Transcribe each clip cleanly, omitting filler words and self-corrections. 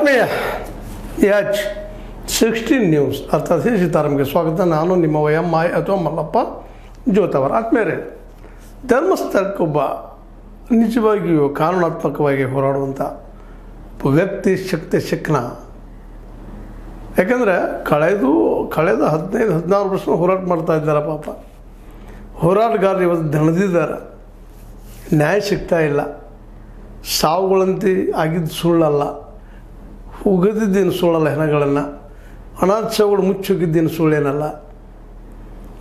ಆತ್ಮೀಯ H 16 news ಅರ್ಥಾತ್ ಸೀತಾರಾಮ್ಗೆ ಸ್ವಾಗತ. ನಾನು ನಿಮ್ಮ ವೈಎಂಐ ಅಥವಾ ಮಲ್ಲಪ್ಪ ಜೋತವರ. ಆತ್ಮೀಯರೇ, ಧರ್ಮಸ್ಥಳಕ್ಕೊಬ್ಬ ನಿಜವಾಗಿಯೂ ಕಾನೂನಾತ್ಮಕವಾಗಿ ಹೋರಾಡುವಂಥ ವ್ಯಕ್ತಿ ಶಕ್ತಿ ಸಿಕ್ಕನ. ಯಾಕಂದರೆ ಕಳೆದ 15-16 ವರ್ಷ ಹೋರಾಟ ಮಾಡ್ತಾ ಇದ್ದಾರೆ. ಪಾಪ ಹೋರಾಟಗಾರರು ಇವತ್ತು ದಣದಿದ್ದಾರೆ. ನ್ಯಾಯ ಸಿಗ್ತಾ ಇಲ್ಲ. ಸಾವುಗಳಂತೆ ಆಗಿದ್ದು ಸುಳ್ಳಲ್ಲ, ಉಗಿದಿದ್ದೇನು ಸುಳ್ಳಲ್ಲ, ಹೆಣಗಳನ್ನು ಅನಾಥಗಳು ಮುಚ್ಚೋಗಿದ್ದೇನು ಸುಳ್ಳೇನಲ್ಲ,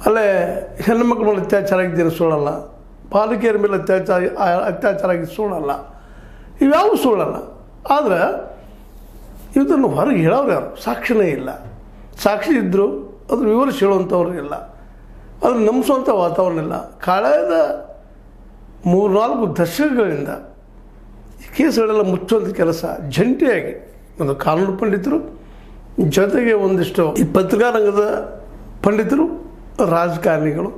ಅಲ್ಲೇ ಹೆಣ್ಣುಮಕ್ಳ ಮೇಲೆ ಅತ್ಯಾಚಾರ ಆಗಿದ್ದೇನು ಸುಳ್ಳಲ್ಲ, ಬಾಲಕಿಯರ ಮೇಲೆ ಅತ್ಯಾಚಾರ ಆಗಿದ್ದು ಸುಳ್ಳಲ್ಲ, ಇವ್ಯಾವು ಸುಳ್ಳಲ್ಲ. ಆದರೆ ಇದನ್ನು ಹೊರಗೆ ಹೇಳೋರು ಯಾರು? ಸಾಕ್ಷಿನೇ ಇಲ್ಲ. ಸಾಕ್ಷಿ ಇದ್ದರು ಅದ್ರ ವಿವರಿಸಿ ಹೇಳುವಂಥವ್ರು ಇಲ್ಲ, ಅದನ್ನು ನಂಬಿಸುವಂಥ ವಾತಾವರಣ ಇಲ್ಲ. ಕಳೆದ 3-4 ದಶಕಗಳಿಂದ ಈ ಕೇಸುಗಳೆಲ್ಲ ಮುಚ್ಚುವಂಥ ಕೆಲಸ ಜಂಟಿಯಾಗಿ ಒಂದು ಕಾನೂನು ಪಂಡಿತರು ಜೊತೆಗೆ ಒಂದಿಷ್ಟು ಈ ಪತ್ರಿಕಾರಂಗದ ಪಂಡಿತರು, ರಾಜಕಾರಣಿಗಳು,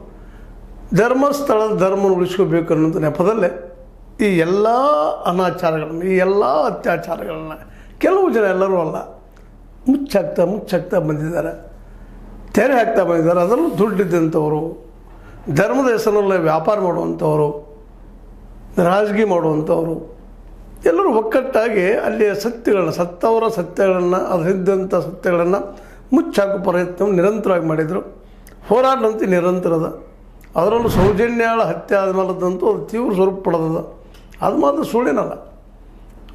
ಧರ್ಮಸ್ಥಳದ ಧರ್ಮವನ್ನು ಉಳಿಸ್ಕೋಬೇಕು ಅನ್ನೋಂಥ ನೆಪದಲ್ಲೇ ಈ ಎಲ್ಲ ಅನಾಚಾರಗಳನ್ನು, ಈ ಎಲ್ಲ ಅತ್ಯಾಚಾರಗಳನ್ನು ಕೆಲವು ಜನ, ಎಲ್ಲರೂ ಅಲ್ಲ, ಮುಚ್ಚಾಕ್ತಾ ಬಂದಿದ್ದಾರೆ, ತೆರೆ ಹಾಕ್ತಾ ಬಂದಿದ್ದಾರೆ. ಅದರಲ್ಲೂ ದುಡ್ಡಿದ್ದಂಥವರು, ಧರ್ಮದ ಹೆಸರಲ್ಲೇ ವ್ಯಾಪಾರ ಮಾಡುವಂಥವರು, ರಾಜಕೀಯ ಮಾಡುವಂಥವರು ಎಲ್ಲರೂ ಒಕ್ಕಟ್ಟಾಗಿ ಅಲ್ಲಿಯ ಸತ್ಯಗಳನ್ನು, ಸತ್ತವರ ಸತ್ಯಗಳನ್ನು, ಅದರಿದ್ದಂಥ ಸತ್ಯಗಳನ್ನು ಮುಚ್ಚಾಕೋ ಪ್ರಯತ್ನವನ್ನು ನಿರಂತರವಾಗಿ ಮಾಡಿದರು. ಹೋರಾಟದಂತೆ ನಿರಂತರದ. ಅದರಲ್ಲೂ ಸೌಜನ್ಯಾಳ ಹತ್ಯೆ ಆದಮೇಲದಂತೂ ಅದು ತೀವ್ರ ಸ್ವರೂಪ ಪಡೆದದ. ಅದು ಮಾತ್ರ ಸುಳ್ಳೇನಲ್ಲ.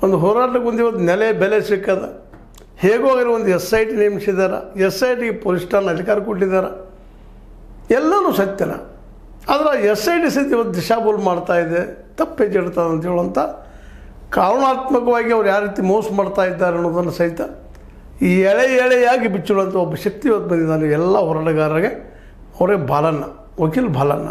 ಒಂದು ಹೋರಾಟಕ್ಕೆ ಒಂದು ಇವತ್ತು ನೆಲೆ ಬೆಲೆ ಸಿಕ್ಕದ. ಹೇಗೋ ಆಗಿರೋ ಒಂದು SIT ನೇಮಿಸಿದ್ದಾರೆ. SITಗೆ ಪೊಲೀಸ್ ಠಾಣೆ ಅಧಿಕಾರ ಕೊಟ್ಟಿದ್ದಾರೆ. ಎಲ್ಲನೂ ಸತ್ಯನ. ಆದರೆ SIT ಸಹಿತ ಇವತ್ತು ದಿಶಾಬೋಲ್ ಮಾಡ್ತಾಯಿದೆ, ತಪ್ಪು ಹೆಜ್ಜೆ ಇಡ್ತದೆ ಅಂತ ಹೇಳುವಂಥ ಕಾನೂನಾತ್ಮಕವಾಗಿ ಅವ್ರು ಯಾವ ರೀತಿ ಮೋಸ ಮಾಡ್ತಾ ಇದ್ದಾರೆ ಅನ್ನೋದನ್ನು ಸಹಿತ ಈ ಎಳೆಯಾಗಿ ಬಿಚ್ಚಿಡುವಂಥ ಒಬ್ಬ ಶಕ್ತಿ ಇವತ್ತು ಬಂದಿದ್ದಾನೆ ಎಲ್ಲ ಹೋರಾಟಗಾರರಿಗೆ. ಅವರೇ ಬಾಲಣ್ಣ, ವಕೀಲ್ ಬಾಲಣ್ಣ.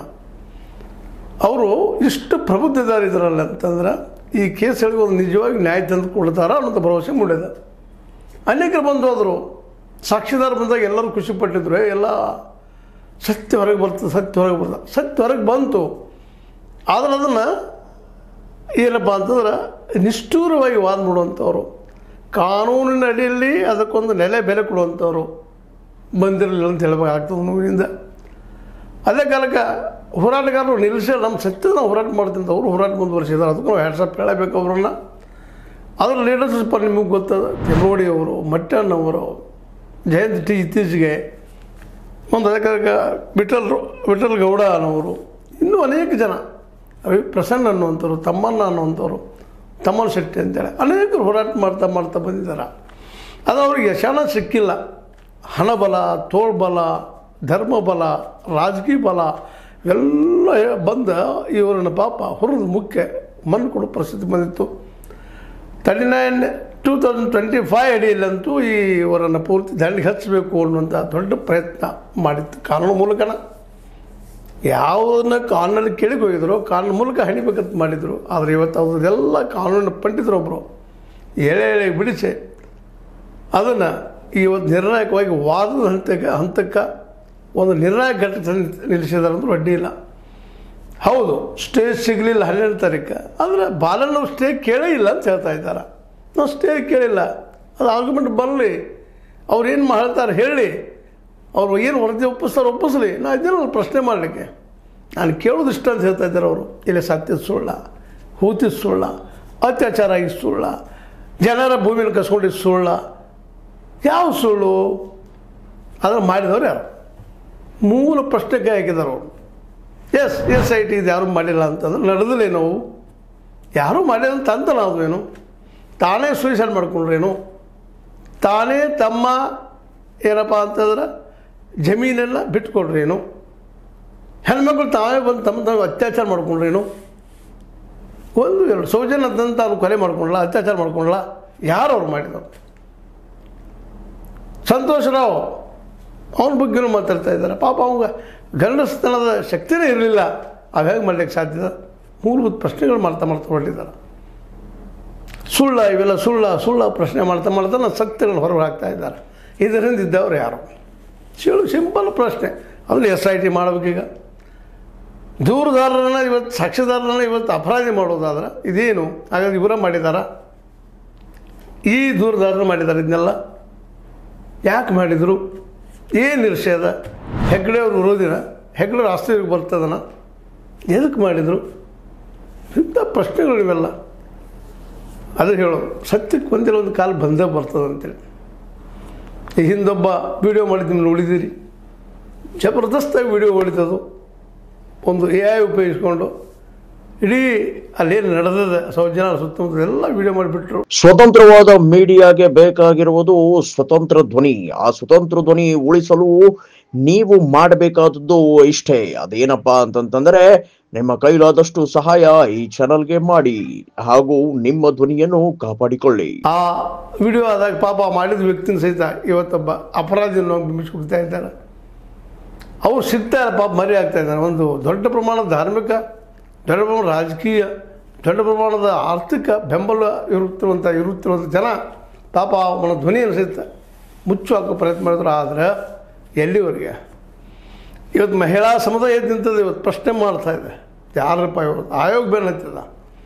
ಅವರು ಇಷ್ಟು ಪ್ರಬುದ್ಧಿದ್ದಾರೆ ಇದರಲ್ಲಿ ಅಂತಂದ್ರೆ ಈ ಕೇಸ್ಗಳಿಗೆ ಒಂದು ನಿಜವಾಗಿ ನ್ಯಾಯ ತಂದು ಕೊಡ್ತಾರ ಅನ್ನೋಂಥ ಭರವಸೆ ಮೂಡಿದೆ. ಅನೇಕರು ಬಂದು ಹೋದರು. ಸಾಕ್ಷಿದಾರ ಬಂದಾಗ ಎಲ್ಲರೂ ಖುಷಿಪಟ್ಟಿದ್ರು. ಎಲ್ಲ ಸತ್ಯ ಹೊರಗೆ ಬರ್ತದೆ, ಸತ್ಯ ಹೊರಗೆ ಬಂತು. ಆದರೆ ಅದನ್ನು ಏನಪ್ಪ ಅಂತಂದ್ರೆ ನಿಷ್ಠೂರವಾಗಿ ವಾದ ಮಾಡುವಂಥವ್ರು, ಕಾನೂನಿನ ಅಡಿಯಲ್ಲಿ ಅದಕ್ಕೊಂದು ನೆಲೆ ಬೆಲೆ ಕೊಡುವಂಥವ್ರು ಬಂದಿರಲಿಲ್ಲ ಅಂತ ಹೇಳಬೇಕಾಗ್ತದೆ ನೋವಿನಿಂದ. ಅದೇ ಕಾಲಕ್ಕೆ ಹೋರಾಟಗಾರರು ನಿಲ್ಲಿಸಿ ನಮ್ಮ ಸತ್ಯದ ಹೋರಾಟ ಮಾಡ್ತಿದ್ದ ಅವರು ಹೋರಾಟ ಮುಂದುವರಿಸಿದ್ದಾರೆ. ಅದಕ್ಕೂ ನಾವು ಹ್ಯಾಟ್ಸಪ್ ಹೇಳಬೇಕು ಅವರನ್ನು. ಅದರ ಲೀಡರ್ಶಿಪ್ ನಿಮಗೆ ಗೊತ್ತದ. ತೆಮೋಡಿ ಅವರು, ಮಟ್ಟಣ್ಣವರು, ಜಯಂತ್ ಇತ್ತೀಚೆಗೆ ಒಂದು ಅದೇ ಕಾಲಕ್ಕೆ ವಿಠಲ್ ಗೌಡ ಅನ್ನೋರು, ಇನ್ನೂ ಅನೇಕ ಜನ, ಪ್ರಸನ್ನ ಅನ್ನುವಂಥವ್ರು, ತಮ್ಮಣ್ಣ ಅನ್ನುವಂಥವ್ರು, ತಮ್ಮನ ಶೆಟ್ಟಿ ಅಂತೇಳಿ ಅನೇಕರು ಹೋರಾಟ ಮಾಡ್ತಾ ಬಂದಿದ್ದಾರೆ. ಅದು ಅವ್ರಿಗೆ ಯಶಾನ ಸಿಕ್ಕಿಲ್ಲ. ಹಣಬಲ, ತೋಳ್ಬಲ, ಧರ್ಮಬಲ, ರಾಜಕೀಯ ಬಲ ಎಲ್ಲ ಬಂದ ಇವರನ್ನು ಪಾಪ ಹುರಿದು ಮುಖ್ಯ ಮಣ್ಣು ಕೊಡೋ ಪರಿಸ್ಥಿತಿ ಬಂದಿತ್ತು. 2025 ಅಡಿಯಲ್ಲಂತೂ ಈ ಇವರನ್ನು ಪೂರ್ತಿ ದಂಡಿಗೆ ಹಚ್ಚಬೇಕು ಅನ್ನುವಂಥ ದೊಡ್ಡ ಪ್ರಯತ್ನ ಮಾಡಿತ್ತು. ಕಾನೂನು ಮೂಲಕನ ಯಾವುದನ್ನ ಕಾನೂನಲ್ಲಿ ಕೇಳಿಗೆ ಹೋಗಿದ್ರು, ಕಾನೂನು ಮೂಲಕ ಹಣಿಬೇಕಂತ ಮಾಡಿದರು. ಆದರೆ ಇವತ್ತು ಅವ್ರದ್ದೆಲ್ಲ ಕಾನೂನು ಪಂಡಿತರೊಬ್ಬರು ಎಳೆ ಬಿಡಿಸಿ ಅದನ್ನು ಇವತ್ತು ನಿರ್ಣಾಯಕವಾಗಿ ವಾದದ ಹಂತಕ್ಕೆ ಒಂದು ನಿರ್ಣಾಯಕ ಘಟ್ಟ ನಿಲ್ಲಿಸಿದಾರೆ ಅಂದರೂ ಅಡ್ಡಿ ಇಲ್ಲ. ಹೌದು, ಸ್ಟೇಜ್ ಸಿಗಲಿಲ್ಲ 12 ತಾರೀಕು. ಆದರೆ ಬಾಲಣ್ಣ ಸ್ಟೇ ಕೇಳೇ ಇಲ್ಲ ಅಂತ ಹೇಳ್ತಾ ಇದ್ದಾರೆ. ನಾವು ಸ್ಟೇ ಕೇಳಿಲ್ಲ, ಅದು ಆರ್ಗ್ಯುಮೆಂಟ್ ಬರಲಿ, ಅವ್ರು ಏನು ಹೇಳ್ತಾರೆ ಹೇಳಿ, ಅವರು ಏನು ವರದಿ ಒಪ್ಪಿಸ್ಲಿ. ನಾನು ಇದ್ದೇನೋ ಪ್ರಶ್ನೆ ಮಾಡಲಿಕ್ಕೆ ನಾನು ಕೇಳೋದು ಇಷ್ಟ ಅಂತ ಹೇಳ್ತಾ ಇದ್ದಾರೆ ಅವರು. ಇಲ್ಲಿ ಸತ್ಯದ ಸುಳ್ಳ, ಹೂತಿದ ಸುಳ್ಳ, ಅತ್ಯಾಚಾರ ಆಗಿದ್ದು ಸುಳ್ಳ, ಜನರ ಭೂಮಿಯಲ್ಲಿ ಕಸ್ಕೊಂಡಿದ್ದು ಸುಳ್ಳ. ಯಾವ ಸುಳ್ಳು? ಅದನ್ನು ಮಾಡಿದವರು ಯಾರು? ಮೂಲ ಪ್ರಶ್ನೆಗೆ ಹಾಕಿದ್ದಾರೆ ಅವರು. SIT ಇದು ಯಾರೂ ಮಾಡಿಲ್ಲ ಅಂತಂದ್ರೆ ನಡೆದಲೇನು? ಯಾರೂ ಮಾಡಿಲ್ಲ ಅಂತ ಅಂತಲ್ಲ. ಅದೇನು ತಾನೇ ಸೂಸೈಡ್ ಮಾಡ್ಕೊಂಡ್ರೇನು? ತಾನೇ ತಮ್ಮ ಏನಪ್ಪ ಅಂತಂದ್ರೆ ಜಮೀನೆಲ್ಲ ಬಿಟ್ಕೊಡ್ರೇನು? ಹೆಣ್ಮಕ್ಳು ತಾವೇ ಬಂದು ತಮ್ಮ ಅತ್ಯಾಚಾರ ಮಾಡ್ಕೊಂಡ್ರೇನು? 1-2 ಸೌಜನ್ಯ ಅದಂತ ಅವ್ರು ಕೊಲೆ ಮಾಡ್ಕೊಂಡ್ಲ, ಅತ್ಯಾಚಾರ ಮಾಡ್ಕೊಂಡ್ಲ? ಯಾರು ಅವ್ರು ಮಾಡಿದವರು? ಸಂತೋಷ್ ರಾವ್ ಅವನ ಬಗ್ಗೆನೂ ಮಾತಾಡ್ತಾ ಇದ್ದಾರೆ. ಪಾಪ ಅವಾಗ ಗಂಡಸ್ತನದ ಶಕ್ತಿನೇ ಇರಲಿಲ್ಲ. ಅವಾಗ ಮಾಡಲಿಕ್ಕೆ ಸಾಧ್ಯದ? ಮೂಲಭೂತ ಪ್ರಶ್ನೆಗಳು ಮಾಡ್ತಾ ಹೊರಟಿದ್ದಾರೆ. ಸುಳ್ಳ ಇವೆಲ್ಲ ಸುಳ್ಳ ಪ್ರಶ್ನೆ ಮಾಡ್ತಾ ನಾನು ಸತ್ಯಗಳನ್ನು ಹೊರಗೆ ಹಾಕ್ತಾ ಇದ್ದಾರೆ. ಇದರಿಂದ ಇದ್ದವ್ರು ಯಾರು? ಸಿಂಪಲ್ ಪ್ರಶ್ನೆ. ಅದನ್ನು SIT ಮಾಡಬೇಕೀಗ. ದೂರುದಾರರನ್ನ ಇವತ್ತು, ಸಾಕ್ಷಿದಾರರನ್ನ ಇವತ್ತು ಅಪರಾಧಿ ಮಾಡೋದಾದ್ರೆ ಇದೇನು? ಹಾಗಾಗಿ ಇವರ ಮಾಡಿದಾರ? ಈ ದೂರದಾರರು ಮಾಡಿದ್ದಾರೆ ಇದನ್ನೆಲ್ಲ. ಯಾಕೆ ಮಾಡಿದರು? ಏನು ನಿರೀಕ್ಷೆ ಅದ? ಹೆಗ್ಗಡೆ ಅವ್ರ ವಿರೋಧಿನ? ಹೆಗ್ಗಡೆ ವಾಸ್ತವಿಕ ಬರ್ತದನ? ಎದಕ್ಕೆ ಮಾಡಿದರು? ಇಂಥ ಪ್ರಶ್ನೆಗಳು ಇವೆಲ್ಲ. ಅದು ಹೇಳೋದು ಸತ್ಯಕ್ಕೆ ಒಂದಿರೋ ಒಂದು ಕಾಲ ಬಂದೇ ಬರ್ತದೆ ಅಂತೇಳಿ. ಈ ಹಿಂದೊಬ್ಬ ವೀಡಿಯೋ ಮಾಡಿದ್ದು ನೀವು ನೋಡಿದ್ದೀರಿ, ಜಬರ್ದಸ್ತಾಗಿ ವೀಡಿಯೋ ಹೊಡಿತದು. ಒಂದು AI ಉಪಯೋಗಿಸ್ಕೊಂಡು ಇಡೀ ಅಲ್ಲೇನು ನಡೆದಿದೆ ಜನ ಸುತ್ತಮುತ್ತ ಎಲ್ಲ ವೀಡಿಯೋ ಮಾಡಿಬಿಟ್ರು. ಸ್ವತಂತ್ರವಾದ ಮೀಡಿಯಾಗೆ ಬೇಕಾಗಿರುವುದು ಸ್ವತಂತ್ರ ಧ್ವನಿ. ಆ ಸ್ವತಂತ್ರ ಧ್ವನಿ ಉಳಿಸಲು ನೀವು ಮಾಡಬೇಕಾದದ್ದು ಇಷ್ಟೇ. ಅದೇನಪ್ಪಾ ಅಂತಂತಂದ್ರೆ ನಿಮ್ಮ ಕೈಲಾದಷ್ಟು ಸಹಾಯ ಈ ಚಾನಲ್ಗೆ ಮಾಡಿ ಹಾಗೂ ನಿಮ್ಮ ಧ್ವನಿಯನ್ನು ಕಾಪಾಡಿಕೊಳ್ಳಿ. ಆ ವಿಡಿಯೋ ಆದಾಗ ಪಾಪ ಮಾಡಿದ ವ್ಯಕ್ತಿನ ಸಹಿತ ಇವತ್ತೊಬ್ಬ ಅಪರಾಧಿಯನ್ನು ಬಿಂಬಿಸ್ಕೊಡ್ತಾ ಇದ್ದಾರೆ. ಅವ್ರು ಸಿಗ್ತಾ ಇಲ್ಲ, ಪಾಪ ಮರಿ ಆಗ್ತಾ ಇದ್ದಾರೆ. ಒಂದು ದೊಡ್ಡ ಪ್ರಮಾಣದ ಧಾರ್ಮಿಕ, ದೊಡ್ಡ ಪ್ರಮಾಣದ ರಾಜಕೀಯ, ದೊಡ್ಡ ಪ್ರಮಾಣದ ಆರ್ಥಿಕ ಬೆಂಬಲ ಇರುತ್ತಿರುವಂಥ ಜನ ಪಾಪ ಅವನ ಧ್ವನಿಯನ್ನು ಸಹಿತ ಮುಚ್ಚು ಹಾಕೋ ಪ್ರಯತ್ನ ಮಾಡಿದ್ರು. ಆದರೆ ಎಲ್ಲಿವರೆಗೆ? ಇವತ್ತು ಮಹಿಳಾ ಸಮುದಾಯ ನಿಂತದ್ದು ಇವತ್ತು ಪ್ರಶ್ನೆ ಮಾಡ್ತಾ ಇದೆ. ಯಾರಪ್ಪ ಇವರು? ಆಯೋಗ ಬೇರೆ ಹತ್ತಿದ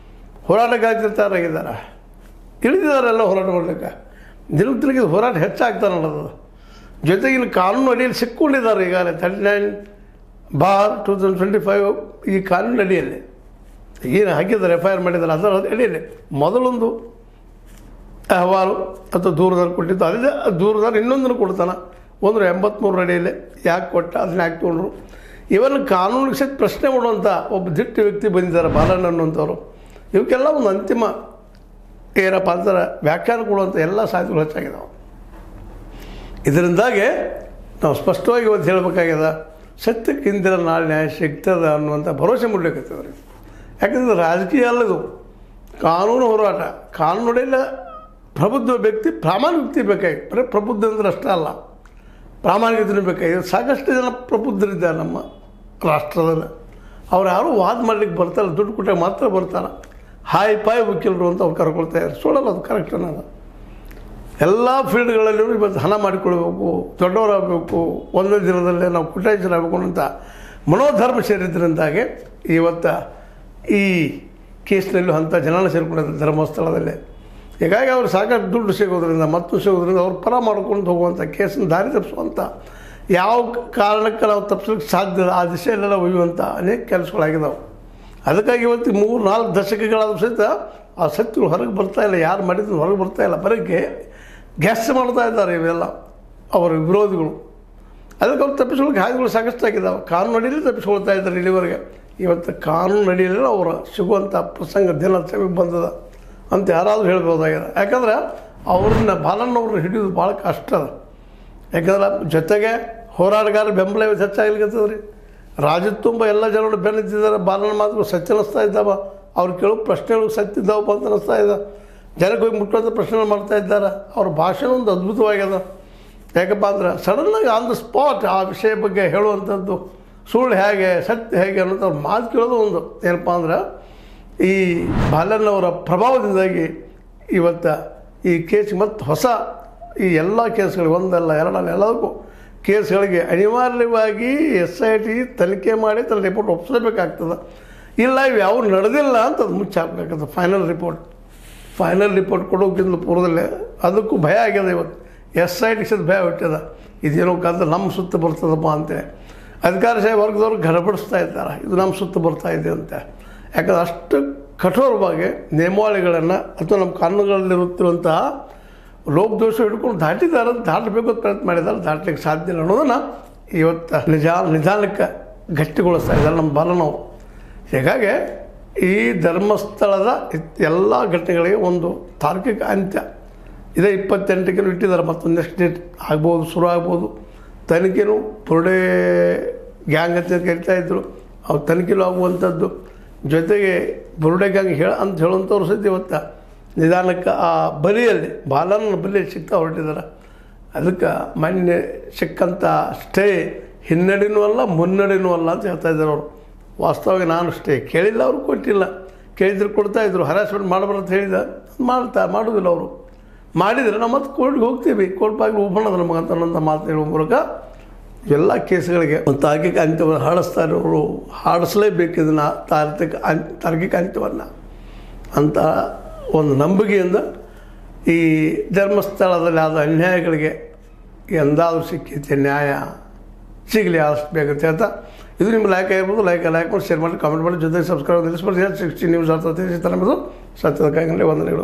ಹೋರಾಟಗಾರರಾಗಿದ್ದಾರೆ, ಇಳಿದಿದ್ದಾರೆಲ್ಲ ಹೋರಾಟ ಮಾಡಲಿಕ್ಕೆ. ದಿನಕ್ಕೆ ಹೋರಾಟ ಹೆಚ್ಚಾಗ್ತಾ ನೋಡೋದು. ಜೊತೆಗೆ ಇಲ್ಲಿ ಕಾನೂನು ಅಡಿಯಲ್ಲಿ ಸಿಕ್ಕೊಂಡಿದ್ದಾರೆ. ಈಗಾಗಲೇ 39/2025 ಈ ಕಾನೂನು ಅಡಿಯಲ್ಲಿ ಏನು ಹಾಕಿದ್ದಾರೆ, FIR ಮಾಡಿದ್ದಾರೆ. ಅದರ ಅಡಿಯಲ್ಲಿ ಮೊದಲೊಂದು ಅಹವಾಲು ಅಥವಾ ದೂರದಾರ ಕೊಟ್ಟಿದ್ದು, ಅದೇ ದೂರದಾರ ಇನ್ನೊಂದನ್ನು ಕೊಡ್ತಾನೆ. 183 ಅಡಿಯಲ್ಲಿ ಯಾಕೆ ಕೊಟ್ಟ, ಅದನ್ನ ಯಾಕೆ ತೊಗೊಂಡ್ರು? ಇವನ್ನ ಕಾನೂನಿಗೆ ಸಹಿತ ಪ್ರಶ್ನೆ ಮಾಡುವಂಥ ಒಬ್ಬ ದಿಟ್ಟ ವ್ಯಕ್ತಿ ಬಂದಿದ್ದಾರೆ, ಬಾಲಣ್ಣ ಅನ್ನುವಂಥವ್ರು. ಇವಕ್ಕೆಲ್ಲ ಒಂದು ಅಂತಿಮ ಏನಪ್ಪ ಅಂತಾರೆ ವ್ಯಾಖ್ಯಾನ ಕೊಡುವಂಥ ಎಲ್ಲ ಸಾಧ್ಯತೆಗಳು ಹೆಚ್ಚಾಗಿದ್ದಾವೆ. ಇದರಿಂದಾಗೆ ನಾವು ಸ್ಪಷ್ಟವಾಗಿ ಇವತ್ತು ಹೇಳಬೇಕಾಗ್ಯದ, ಸತ್ಯಕ್ಕೆ ಇಂದಿನ ನಾಳೆ ನ್ಯಾಯ ಸಿಗ್ತದೆ ಅನ್ನುವಂಥ ಭರವಸೆ ಮೂಡಲಿಕ್ಕತ್ತದ್ರಿ. ಯಾಕಂದರೆ ರಾಜಕೀಯ ಅಲ್ಲದು, ಕಾನೂನು ಹೋರಾಟ. ಕಾನೂನಿಲ್ಲ ಪ್ರಬುದ್ಧ ವ್ಯಕ್ತಿ, ಪ್ರಾಮಾಣಿಕ ವ್ಯಕ್ತಿ ಬೇಕಾಗಿತ್ತು. ಬರೀ ಪ್ರಬುದ್ಧ ಅಂದ್ರೆ ಅಷ್ಟೇ ಅಲ್ಲ, ಪ್ರಾಮಾಣಿಕತೆ ಬೇಕಾಗಿದೆ. ಸಾಕಷ್ಟು ಜನ ಪ್ರಬುದ್ಧರಿದ್ದಾರೆ ನಮ್ಮ ರಾಷ್ಟ್ರದಲ್ಲಿ. ಅವ್ರು ಯಾರೂ ವಾದ ಮಾಡಲಿಕ್ಕೆ ಬರ್ತಾರೆ, ದುಡ್ಡು ಕೊಟ್ಟಾಗ ಮಾತ್ರ ಬರ್ತಾರೆ. ಹಾಯ್ ಪಾಯ್ ವಕೀಲರು ಅಂತ ಅವ್ರು ಕರ್ಕೊಳ್ತಾ ಇದ್ದಾರೆ. ಸುಳ್ಳಲ್ಲ, ಅದು ಕರೆಕ್ಟ್ ಅನ್ನೋದು. ಎಲ್ಲ ಫೀಲ್ಡ್ಗಳಲ್ಲೂ ಇವತ್ತು ಹಣ ಮಾಡಿಕೊಳ್ಬೇಕು, ದೊಡ್ಡವರಾಗಬೇಕು, ಒಂದೇ ದಿನದಲ್ಲೇ ನಾವು ಕುಟಾಯಿಸರಾಗಬೇಕು ಅಂತ ಮನೋಧರ್ಮ ಸೇರಿದ್ದರಿಂದಾಗೆ ಇವತ್ತು ಈ ಕೇಸ್ನಲ್ಲೂ ಅಂಥ ಜನನ ಸೇರಿಕೊಂಡಿದ್ದಾರೆ ಧರ್ಮಸ್ಥಳದಲ್ಲೇ. ಹೀಗಾಗಿ ಅವರು ಸಾಕಷ್ಟು ದುಡ್ಡು ಸಿಗೋದ್ರಿಂದ ಮತ್ತು ಸಿಗೋದ್ರಿಂದ ಅವ್ರು ಪರ ಮಾಡ್ಕೊಂಡು ಹೋಗುವಂಥ ಕೇಸನ್ನು ದಾರಿ ತಪ್ಪಿಸುವಂಥ ಯಾವ ಕಾರಣಕ್ಕೆ ನಾವು ತಪ್ಪಿಸ್ಲಿಕ್ಕೆ ಸಾಧ್ಯ ಆ ದಿಶೆಯಲ್ಲೆಲ್ಲ ಒಯ್ಯುವಂಥ ಅನೇಕ ಕೆಲಸಗಳಾಗಿದ್ದಾವೆ. ಅದಕ್ಕಾಗಿ ಇವತ್ತು 3-4 ದಶಕಗಳಾದರೂ ಸಹಿತ ಆ ಸತ್ಯಗಳು ಹೊರಗೆ ಬರ್ತಾಯಿಲ್ಲ. ಯಾರು ಮಾಡಿದ್ರು ಹೊರಗೆ ಬರ್ತಾಯಿಲ್ಲ, ಬರೋಕ್ಕೆ ಗ್ಯಾಸ್ ಮಾಡ್ತಾ ಇದ್ದಾರೆ ಇವೆಲ್ಲ ಅವರ ವಿರೋಧಿಗಳು. ಅದಕ್ಕೆ ಅವ್ರು ತಪ್ಪಿಸ್ಕೊಳ್ಳೋಕೆ ಹಾದಿಗಳು ಸಾಕಷ್ಟು ಆಗಿದ್ದಾವೆ. ಕಾನೂನು ಅಡಿಯಲ್ಲಿ ತಪ್ಪಿಸ್ಕೊಳ್ತಾ ಇದ್ದಾರೆ ಇಲ್ಲಿವರೆಗೆ. ಇವತ್ತು ಕಾನೂನು ಅಡಿಯಲ್ಲಿ ಅವರು ಸಿಗುವಂಥ ಪ್ರಸಂಗ ದಿನ ಸಮೀಪ ಬಂದದ ಅಂತ ಯಾರಾದರೂ ಹೇಳ್ಬೋದಾಗಿದೆ. ಯಾಕಂದ್ರೆ ಅವ್ರನ್ನ ಬಾಲಣ್ಣವ್ರನ್ನ ಹಿಡಿಯೋದು ಭಾಳ ಕಷ್ಟ ಅದ. ಯಾಕಂದ್ರೆ ಜೊತೆಗೆ ಹೋರಾಟಗಾರ ಬೆಂಬಲ ಇವತ್ತು ಹೆಚ್ಚಾಗ್ಲಿಕ್ಕತ್ತದ ರೀ. ರಾಜ್ಯದ ತುಂಬ ಎಲ್ಲ ಜನರು ಬೆನ್ನಿದ್ದಾರೆ. ಬಾಲಣ್ಣ ಮಾತ್ರ ಸತ್ಯ ಅನ್ನಿಸ್ತಾ ಇದ್ದಾವ, ಅವ್ರು ಕೇಳೋ ಪ್ರಶ್ನೆಗಳು ಸತ್ಯ ಇದ್ದಾವಪ್ಪ ಅಂತ ಅನ್ನಿಸ್ತಾ ಇದೆ. ಜನಕ್ಕೆ ಹೋಗಿ ಮುಟ್ಟುವಂಥ ಪ್ರಶ್ನೆಗಳು ಮಾಡ್ತಾ ಇದ್ದಾರೆ. ಅವ್ರ ಭಾಷೆ ಒಂದು ಅದ್ಭುತವಾಗ್ಯದ. ಯಾಕಪ್ಪ ಅಂದ್ರೆ ಸಡನ್ನಾಗಿ ಆನ್ ದ ಸ್ಪಾಟ್ ಆ ವಿಷಯ ಬಗ್ಗೆ ಹೇಳುವಂಥದ್ದು, ಸುಳ್ಳು ಹೇಗೆ ಸತ್ಯ ಹೇಗೆ ಅನ್ನೋದು ಅವ್ರ ಮಾತು ಕೇಳೋದು ಒಂದು ಏನಪ್ಪ ಅಂದ್ರೆ ಈ ಬಾಲಣ್ಣವರ ಪ್ರಭಾವದಿಂದಾಗಿ ಇವತ್ತು ಈ ಕೇಸ್ ಮತ್ತು ಹೊಸ ಈ ಎಲ್ಲ ಕೇಸ್ಗಳಿಗೆ ಒಂದಲ್ಲ ಎರಡಲ್ಲ ಎಲ್ಲದಕ್ಕೂ ಕೇಸ್ಗಳಿಗೆ ಅನಿವಾರ್ಯವಾಗಿ SIT ತನಿಖೆ ಮಾಡಿ ತನ್ನ ರಿಪೋರ್ಟ್ ಒಪ್ಪಿಸಲೇಬೇಕಾಗ್ತದೆ. ಇಲ್ಲ ಇವು ಯಾವ ನಡೆದಿಲ್ಲ ಅಂತ ಅದು ಮುಚ್ಚಾಕಬೇಕಾಗ್ತದೆ. ಫೈನಲ್ ರಿಪೋರ್ಟ್ ಕೊಡೋಕ್ಕಿಂತ ಪೂರ್ವದಲ್ಲೇ ಅದಕ್ಕೂ ಭಯ ಆಗ್ಯದ. ಇವತ್ತು SIT ಸಹಿತ ಭಯ ಹುಟ್ಟ್ಯದ, ಇದೇನೋ ಕಾಲದ ನಮ್ಮ ಸುತ್ತ ಬರ್ತದಪ್ಪ ಅಂತೇಳಿ. ಅಧಿಕಾರಶಾಹಿ ವರ್ಗದವ್ರು ಗಡಬಡಿಸ್ತಾ ಇದ್ದಾರೆ, ಇದು ನಮ್ಮ ಸುತ್ತ ಬರ್ತಾ ಇದೆ ಅಂತ. ಯಾಕಂದ್ರೆ ಅಷ್ಟು ಕಠೋರವಾಗಿ ನಿಯಮಾವಳಿಗಳನ್ನು ಅಥವಾ ನಮ್ಮ ಕಾನೂನುಗಳಲ್ಲಿರುತ್ತಿರುವಂತಹ ಲೋಕದೋಷ ಹಿಡ್ಕೊಂಡು ದಾಟಬೇಕು ಅಂತ ಪ್ರಯತ್ನ ಮಾಡಿದ್ದಾರೆ. ದಾಟಲಿಕ್ಕೆ ಸಾಧ್ಯ ಇಲ್ಲ ಅನ್ನೋದನ್ನು ಇವತ್ತು ನಿಧಾನಕ್ಕೆ ಗಟ್ಟಿಗೊಳಿಸ್ತಾ ಇದ್ದಾರೆ ನಮ್ಮ ಬಾಲನವರು. ಹೀಗಾಗಿ ಈ ಧರ್ಮಸ್ಥಳದ ಎಲ್ಲ ಘಟನೆಗಳಿಗೆ ಒಂದು ತಾರ್ಕಿಕ ಅಂತ್ಯ ಇದೇ 28ಕ್ಕೆ ಇಟ್ಟಿದ್ದಾರೆ. ಮತ್ತೊಂದು ನೆಕ್ಸ್ಟ್ ಡೇಟ್ ಆಗ್ಬೋದು, ಶುರು ಆಗ್ಬೋದು. ತನಿಖೆನೂ ಬುರುಡೆ ಗ್ಯಾಂಗ್ ಅಂತ ಕರಿತಾಯಿದ್ರು, ಅವ್ರು ತನಿಖೆಲೂ ಆಗುವಂಥದ್ದು. ಜೊತೆಗೆ ಬುರುಡೆ ಗ್ಯಾಂಗ್ ಅಂತ ಹೇಳುವಂಥವ್ರು ಸಹಿತ ಇವತ್ತು ನಿಧಾನಕ್ಕೆ ಆ ಬಲಿಯಲ್ಲಿ ಬಾಲನ ಬಲಿಯಲ್ಲಿ ಸಿಗ್ತಾ ಹೊರಟಿದ್ದಾರೆ. ಅದಕ್ಕೆ ಮಾನ್ಯ ಸಿಕ್ಕಂಥ ಸ್ಟೇ ಹಿನ್ನಡೆನೂ ಅಲ್ಲ ಮುನ್ನಡೆನೂ ಅಲ್ಲ ಅಂತ ಹೇಳ್ತಾ ಇದ್ದಾರೆ ಅವರು. ವಾಸ್ತವವಾಗಿ ನಾನು ಸ್ಟೇ ಕೇಳಿಲ್ಲ, ಅವರು ಕೊಟ್ಟಿಲ್ಲ. ಕೇಳಿದ್ರು ಕೊಡ್ತಾಯಿದ್ರು. ಹರಾಸ್ಮೆಂಟ್ ಮಾಡಬಾರ್ದು ಅಂತ ಹೇಳಿದ, ಮಾಡೋದಿಲ್ಲ ಅವರು. ಮಾಡಿದರೆ ನಾವು ಮತ್ತೆ ಕೋರ್ಟ್ಗೆ ಹೋಗ್ತೀವಿ, ಕೋರ್ಟ್ ಬಾಗಿಲು ಓಪನ್ ಅದ ನಮಗಂತ ಅನ್ನೋಂಥ ಮಾತು ಹೇಳುವ ಮೂಲಕ ಎಲ್ಲ ಕೇಸ್ಗಳಿಗೆ ಒಂದು ತಾರ್ಕಿಕ ಅಂತ್ಯವನ್ನು ಹಾಡಿಸ್ತಾರೆ ಅವರು. ಹಾಡಿಸಲೇಬೇಕು ಇದನ್ನು ತಾರ್ಕಿಕ ಅಂತ್ಯವನ್ನು ಅಂತ ಒಂದು ನಂಬಿಕೆಯಿಂದ ಈ ಧರ್ಮಸ್ಥಳದಲ್ಲಿ ಆದ ಅನ್ಯಾಯಗಳಿಗೆ ಎಂದಾದರೂ ಸಿಕ್ಕೈತೆ ನ್ಯಾಯ ಸಿಗಲಿ ಅಷ್ಟು ಬೇಕಂತ ಹೇಳ್ತಾ ಇದು ನಿಮ್ಮ ಲೈಕ್ ಆಗಿರ್ಬೋದು. ಲೈಕ್ ಮಾಡಿ, ಶೇರ್ ಮಾಡಿ, ಕಾಮೆಂಟ್ ಮಾಡಿ, ಜೊತೆಗೆ ಸಬ್ಸ್ಕ್ರೈಬ್ ನಿಲ್ಲಿಸ್ಬೋದು. 60 ನ್ಯೂಸ್ ಅರ್ಥ ತಿಳಿಸಿ ನಮ್ಮದು ಸತ್ಯದ ಕೈಗಂಡೆ ವಂದನೆಗಳು.